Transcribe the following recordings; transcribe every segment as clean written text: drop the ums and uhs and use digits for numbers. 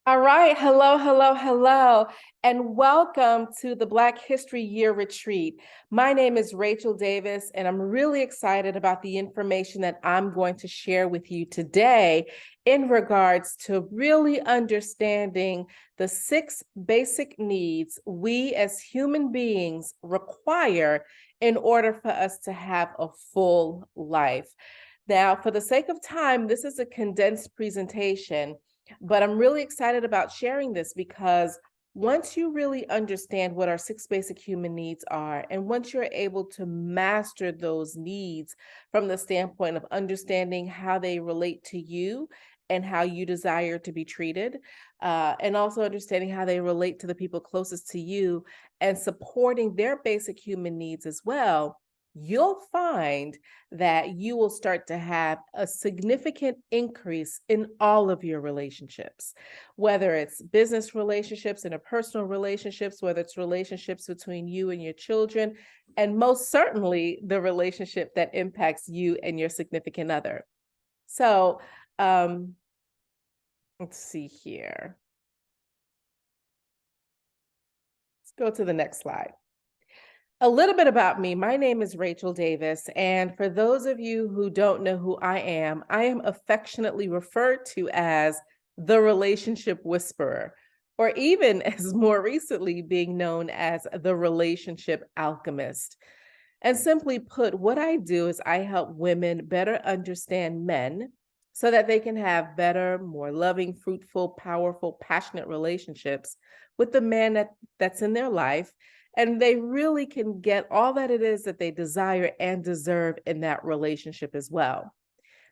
All right. Hello, hello, hello, and welcome to the Black History Year Retreat. My name is Rachel Davis, and I'm really excited about the information that I'm going to share with you today in regards to really understanding the 6 basic needs we as human beings require in order for us to have a full life. Now, for the sake of time, this is a condensed presentation. But I'm really excited about sharing this because once you really understand what our 6 basic human needs are, and once you're able to master those needs from the standpoint of understanding how they relate to you and how you desire to be treated, and also understanding how they relate to the people closest to you and supporting their basic human needs as well, you'll find that you will start to have a significant increase in all of your relationships, whether it's business relationships, interpersonal relationships, whether it's relationships between you and your children, and most certainly the relationship that impacts you and your significant other. So, let's see here. Let's go to the next slide. A little bit about me. My name is Rachel Davis. And for those of you who don't know who I am affectionately referred to as the relationship whisperer, or even as more recently being known as the relationship alchemist. And simply put, what I do is I help women better understand men so that they can have better, more loving, fruitful, powerful, passionate relationships with the man that's in their life, and they really can get all that it is that they desire and deserve in that relationship as well.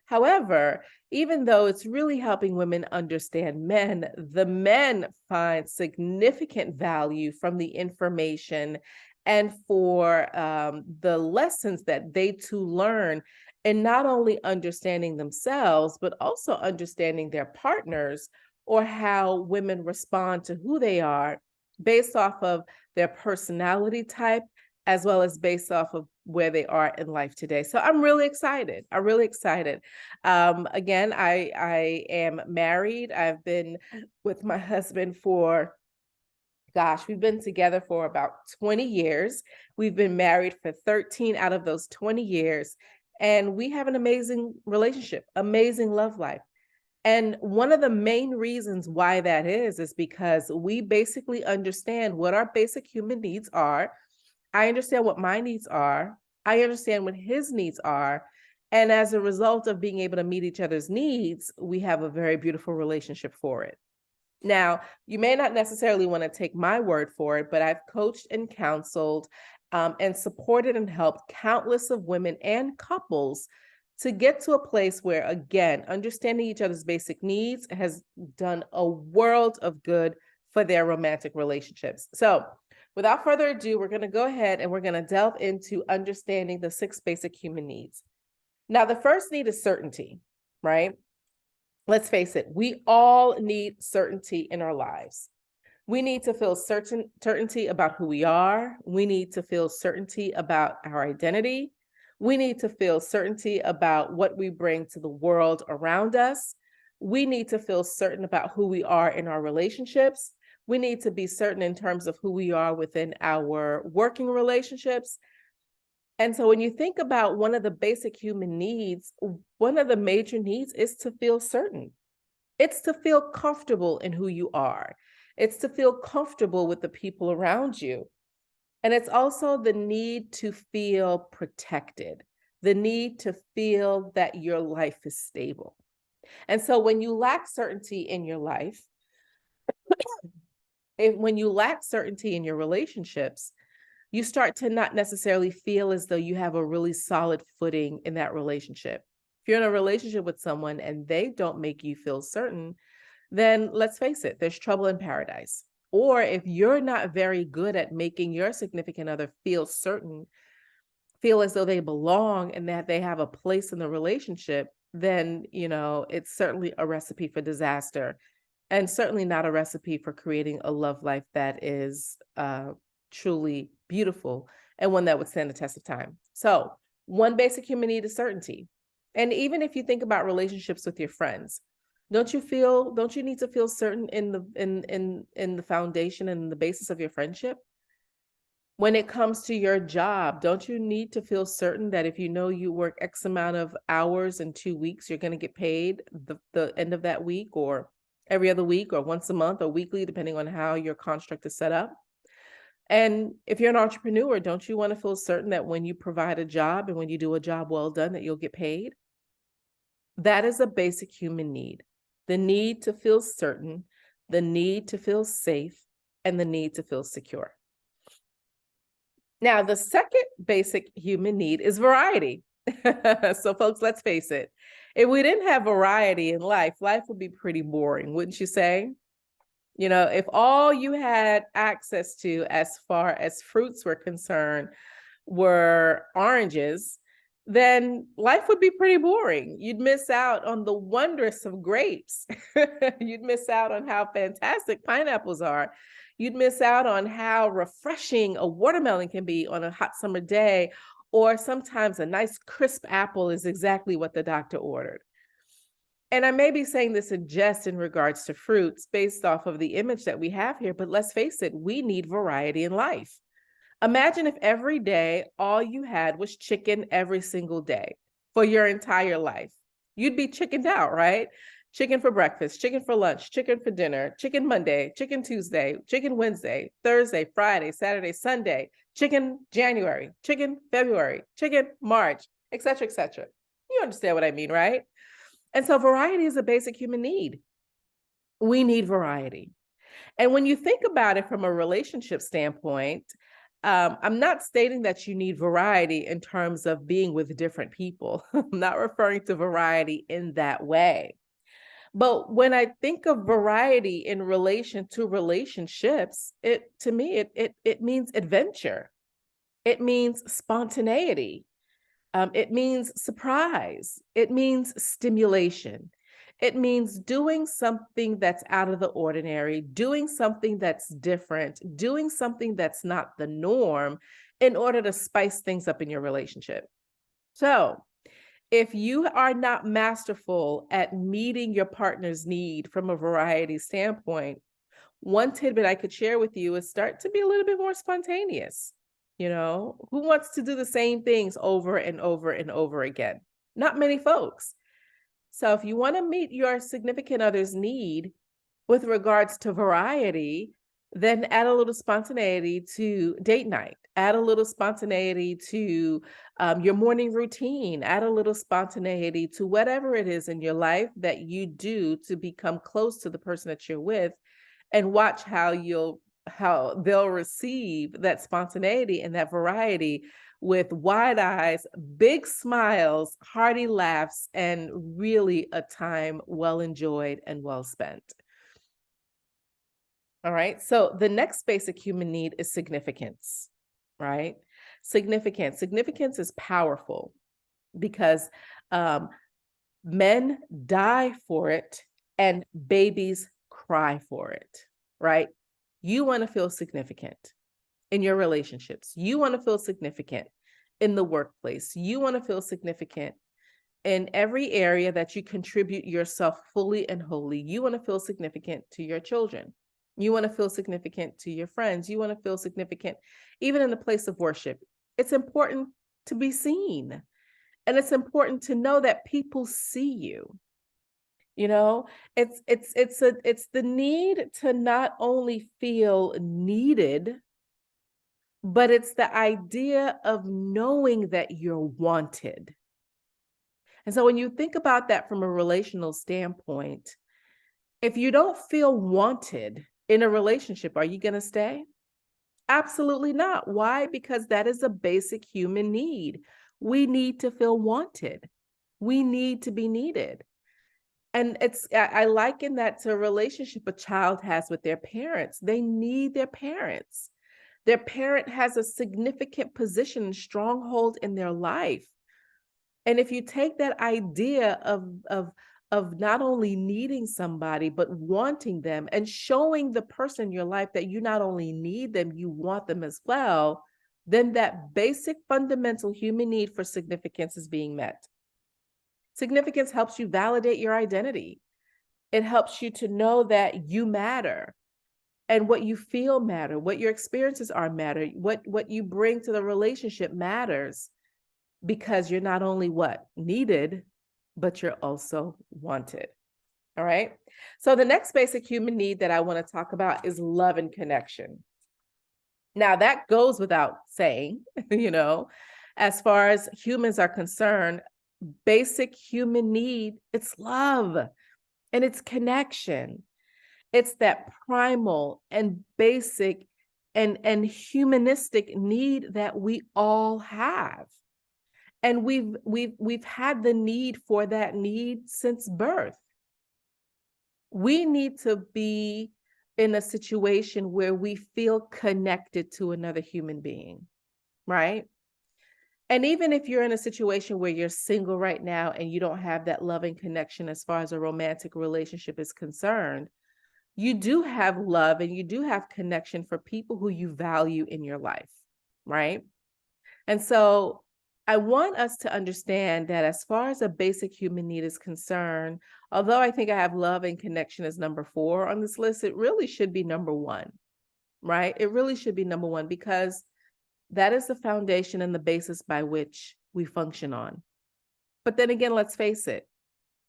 However, even though it's really helping women understand men, the men find significant value from the information and for the lessons that they too learn in not only understanding themselves, but also understanding their partners or how women respond to who they are based off of their personality type, as well as based off of where they are in life today. So I'm really excited. I'm really excited. Again, I am married. I've been with my husband for, gosh, we've been together for about 20 years. We've been married for 13 out of those 20 years. And we have an amazing relationship, amazing love life. And one of the main reasons why that is because we basically understand what our basic human needs are. I understand what my needs are. I understand what his needs are. And as a result of being able to meet each other's needs, we have a very beautiful relationship for it. Now, you may not necessarily want to take my word for it, but I've coached and counseled and supported and helped countless of women and couples to get to a place where, again, understanding each other's basic needs has done a world of good for their romantic relationships. So, without further ado, we're going to go ahead and we're going to delve into understanding the 6 basic human needs. Now, the first need is certainty, right? Let's face it, we all need certainty in our lives. We need to feel certainty about who we are. We need to feel certainty about our identity. We need to feel certainty about what we bring to the world around us. We need to feel certain about who we are in our relationships. We need to be certain in terms of who we are within our working relationships. And so when you think about one of the basic human needs, one of the major needs is to feel certain. It's to feel comfortable in who you are. It's to feel comfortable with the people around you. And it's also the need to feel protected, the need to feel that your life is stable. And so when you lack certainty in your life, when you lack certainty in your relationships, you start to not necessarily feel as though you have a really solid footing in that relationship. If you're in a relationship with someone and they don't make you feel certain, then let's face it, there's trouble in paradise. Or if you're not very good at making your significant other feel certain, feel as though they belong and that they have a place in the relationship, then, it's certainly a recipe for disaster and certainly not a recipe for creating a love life that is truly beautiful and one that would stand the test of time. So, one basic human need is certainty. And even if you think about relationships with your friends, Don't you need to feel certain in the foundation and the basis of your friendship? When it comes to your job, don't you need to feel certain that if you know you work X amount of hours in 2 weeks, you're going to get paid the end of that week, or every other week, or once a month, or weekly, depending on how your construct is set up? And if you're an entrepreneur, don't you want to feel certain that when you provide a job and when you do a job well done, that you'll get paid? That is a basic human need. The need to feel certain, the need to feel safe, and the need to feel secure. Now, the second basic human need is variety. So, folks, let's face it. If we didn't have variety in life, life would be pretty boring, wouldn't you say? You know, if all you had access to as far as fruits were concerned were oranges, then life would be pretty boring. You'd miss out on the wondrous of grapes. You'd miss out on how fantastic pineapples are. You'd miss out on how refreshing a watermelon can be on a hot summer day, or sometimes a nice crisp apple is exactly what the doctor ordered. And I may be saying this in jest in regards to fruits based off of the image that we have here, but let's face it, we need variety in life. Imagine if every day all you had was chicken every single day for your entire life. You'd be chickened out, right? Chicken for breakfast, chicken for lunch, chicken for dinner, chicken Monday, chicken Tuesday, chicken Wednesday, Thursday, Friday, Saturday, Sunday, chicken January, chicken February, chicken March, etc., etc. You understand what I mean, right? And so variety is a basic human need. We need variety. And when you think about it from a relationship standpoint, I'm not stating that you need variety in terms of being with different people. I'm not referring to variety in that way. But when I think of variety in relation to relationships, to me, it means adventure. It means spontaneity. It means surprise. It means stimulation. It means doing something that's out of the ordinary, doing something that's different, doing something that's not the norm in order to spice things up in your relationship. So, if you are not masterful at meeting your partner's need from a variety standpoint, one tidbit I could share with you is start to be a little bit more spontaneous. You know, who wants to do the same things over and over and over again? Not many folks. So if you want to meet your significant other's need with regards to variety, then add a little spontaneity to date night, add a little spontaneity to your morning routine, add a little spontaneity to whatever it is in your life that you do to become close to the person that you're with, and watch how they'll receive that spontaneity and that variety with wide eyes, big smiles, hearty laughs, and really a time well enjoyed and well spent. All right. So the next basic human need is significance, right? Significance is powerful because men die for it and babies cry for it, right? You want to feel significant in your relationships. You want to feel significant in the workplace. You want to feel significant in every area that you contribute yourself fully and wholly. You want to feel significant to your children. You want to feel significant to your friends. You want to feel significant even in the place of worship. It's important to be seen. And it's important to know that people see you. You know, it's the need to not only feel needed, but it's the idea of knowing that you're wanted. And so when you think about that from a relational standpoint, if you don't feel wanted in a relationship, are you going to stay? Absolutely not. Why? Because that is a basic human need. We need to feel wanted. We need to be needed. And I liken that to a relationship a child has with their parents. They need their parents. Their parent has a significant position and stronghold in their life. And if you take that idea of not only needing somebody, but wanting them and showing the person in your life that you not only need them, you want them as well, then that basic fundamental human need for significance is being met. Significance helps you validate your identity. It helps you to know that you matter and what you feel matter, what your experiences are matter, what you bring to the relationship matters, because you're not only what needed, but you're also wanted. All right. So the next basic human need that I want to talk about is love and connection. Now that goes without saying, as far as humans are concerned, basic human need, it's love and it's connection. It's that primal and basic and humanistic need that we all have. And we've had the need for that need since birth. We need to be in a situation where we feel connected to another human being, right? And even if you're in a situation where you're single right now and you don't have that loving connection as far as a romantic relationship is concerned, you do have love and you do have connection for people who you value in your life, right? And so I want us to understand that as far as a basic human need is concerned, although I think I have love and connection as number 4 on this list, it really should be number 1, right? It really should be number 1, because that is the foundation and the basis by which we function on. But then again, let's face it,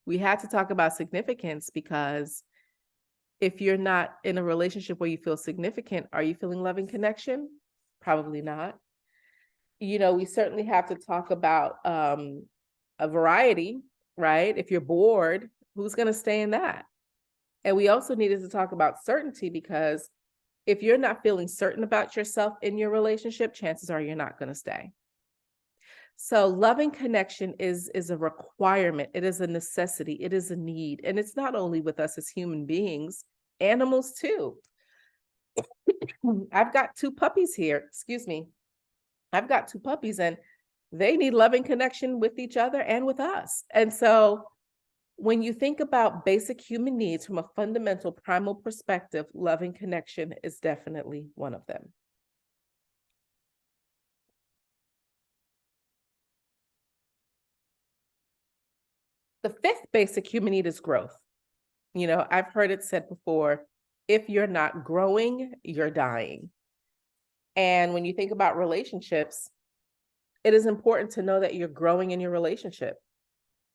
we had to talk about significance, because if you're not in a relationship where you feel significant, are you feeling love and connection? Probably not. We certainly have to talk about a variety, right? If you're bored, who's going to stay in that? And we also needed to talk about certainty, because if you're not feeling certain about yourself in your relationship, chances are you're not going to stay. So loving connection is a requirement. It is a necessity. It is a need. And it's not only with us as human beings, animals too. I've got 2 puppies here. Excuse me. I've got 2 puppies and they need loving connection with each other and with us. And so when you think about basic human needs from a fundamental primal perspective, loving connection is definitely one of them. The 5th basic human need is growth. I've heard it said before, if you're not growing, you're dying. And when you think about relationships, it is important to know that you're growing in your relationship.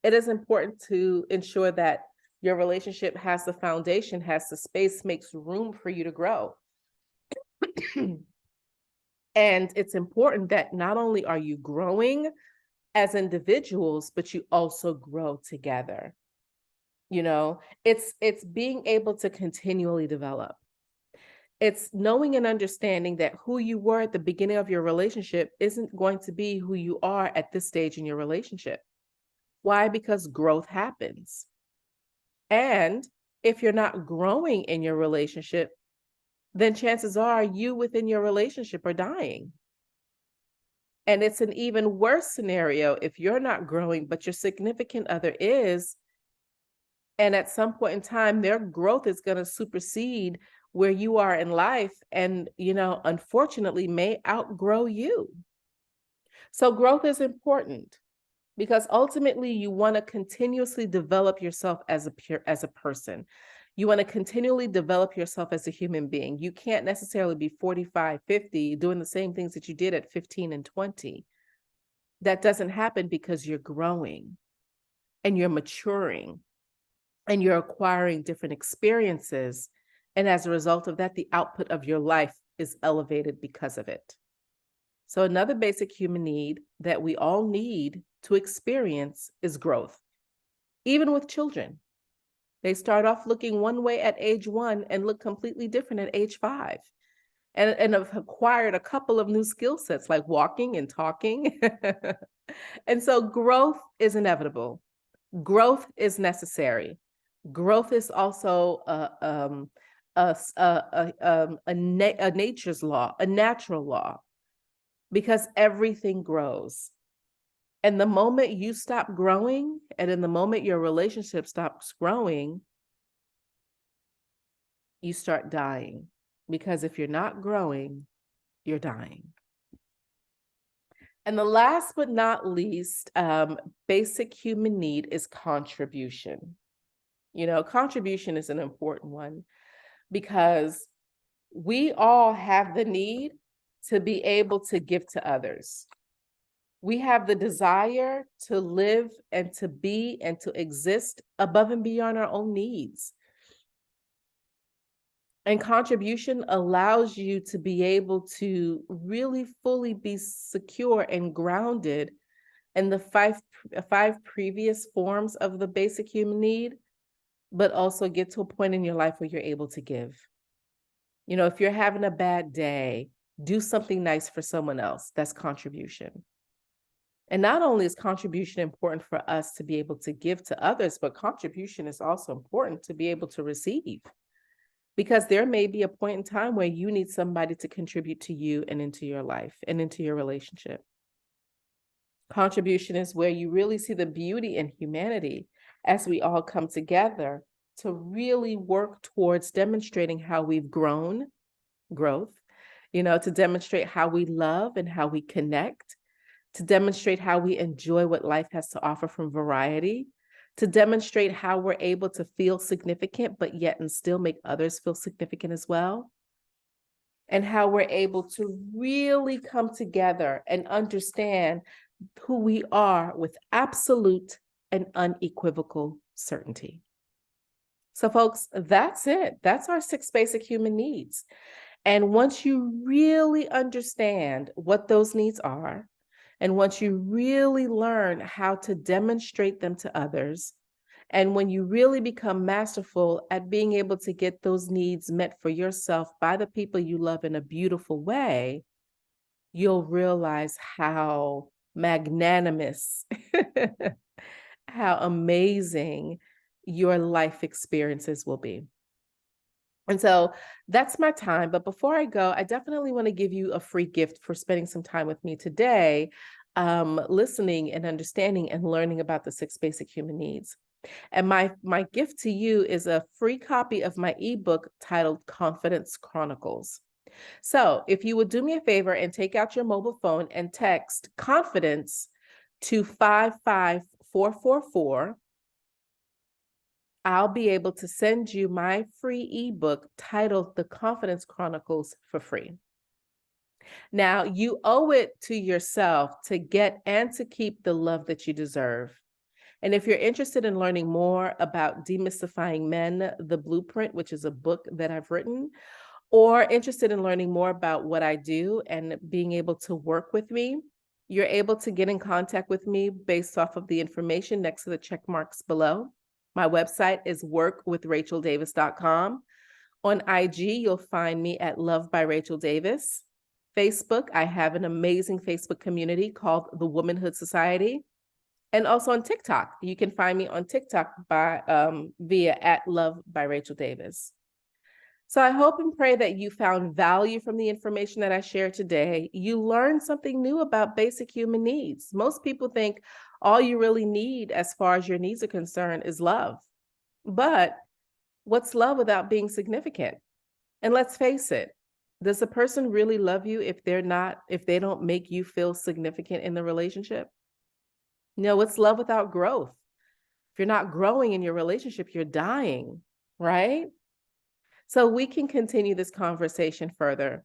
It is important to ensure that your relationship has the foundation, has the space, makes room for you to grow. And it's important that not only are you growing as individuals, but you also grow together. It's being able to continually develop. It's knowing and understanding that who you were at the beginning of your relationship isn't going to be who you are at this stage in your relationship. Why? Because growth happens. And if you're not growing in your relationship, then chances are you within your relationship are dying. And it's an even worse scenario if you're not growing, but your significant other is. And at some point in time, their growth is going to supersede where you are in life and, unfortunately may outgrow you. So growth is important, because ultimately you want to continuously develop yourself as a person. You want to continually develop yourself as a human being. You can't necessarily be 45, 50 doing the same things that you did at 15 and 20. That doesn't happen, because you're growing and you're maturing and you're acquiring different experiences. And as a result of that, the output of your life is elevated because of it. So another basic human need that we all need to experience is growth. Even with children, they start off looking one way at age 1 and look completely different at age 5. And have acquired a couple of new skill sets like walking and talking. And so growth is inevitable. Growth is necessary. Growth is also a nature's law, a natural law, because everything grows. And the moment you stop growing, and in the moment your relationship stops growing, you start dying. Because if you're not growing, you're dying. And the last but not least, basic human need is contribution. Contribution is an important one because we all have the need to be able to give to others. We have the desire to live and to be and to exist above and beyond our own needs. And contribution allows you to be able to really fully be secure and grounded in the five previous forms of the basic human need, but also get to a point in your life where you're able to give. If you're having a bad day, do something nice for someone else. That's contribution. And not only is contribution important for us to be able to give to others, but contribution is also important to be able to receive. Because there may be a point in time where you need somebody to contribute to you and into your life and into your relationship. Contribution is where you really see the beauty in humanity as we all come together to really work towards demonstrating how we've growth, to demonstrate how we love and how we connect, to demonstrate how we enjoy what life has to offer from variety, to demonstrate how we're able to feel significant, but yet and still make others feel significant as well. And how we're able to really come together and understand who we are with absolute and unequivocal certainty. So folks, that's it. That's our 6 basic human needs. And once you really understand what those needs are, and once you really learn how to demonstrate them to others, and when you really become masterful at being able to get those needs met for yourself by the people you love in a beautiful way, you'll realize how magnanimous, how amazing your life experiences will be. And so that's my time. But before I go, I definitely want to give you a free gift for spending some time with me today, listening and understanding and learning about the 6 basic human needs. And my gift to you is a free copy of my ebook titled Confidence Chronicles. So if you would do me a favor and take out your mobile phone and text confidence to 55444, I'll be able to send you my free ebook titled The Confidence Chronicles for free. Now, you owe it to yourself to get and to keep the love that you deserve. And if you're interested in learning more about Demystifying Men, the Blueprint, which is a book that I've written, or interested in learning more about what I do and being able to work with me, you're able to get in contact with me based off of the information next to the check marks below. My website is workwithracheldavis.com. On IG, you'll find me at Love by Rachel Davis. Facebook, I have an amazing Facebook community called the Womanhood Society. And also on TikTok, you can find me on TikTok via at Love by Rachel Davis. So I hope and pray that you found value from the information that I shared today. You learned something new about basic human needs. Most people think all you really need as far as your needs are concerned is love. But what's love without being significant? And let's face it, does a person really love you if they don't make you feel significant in the relationship? What's love without growth? If you're not growing in your relationship, you're dying, right? So we can continue this conversation further.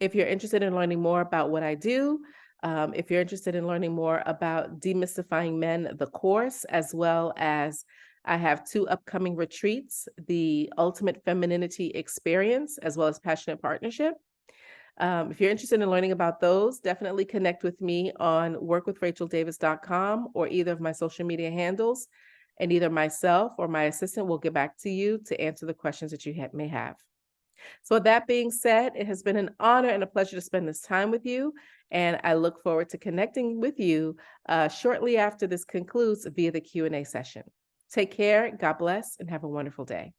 If you're interested in learning more about what I do, if you're interested in learning more about Demystifying Men, the course, as well as I have 2 upcoming retreats, the Ultimate Femininity Experience, as well as Passionate Partnership. If you're interested in learning about those, definitely connect with me on workwithracheldavis.com or either of my social media handles, and either myself or my assistant will get back to you to answer the questions that you may have. So with that being said, it has been an honor and a pleasure to spend this time with you, and I look forward to connecting with you shortly after this concludes via the Q&A session. Take care, God bless, and have a wonderful day.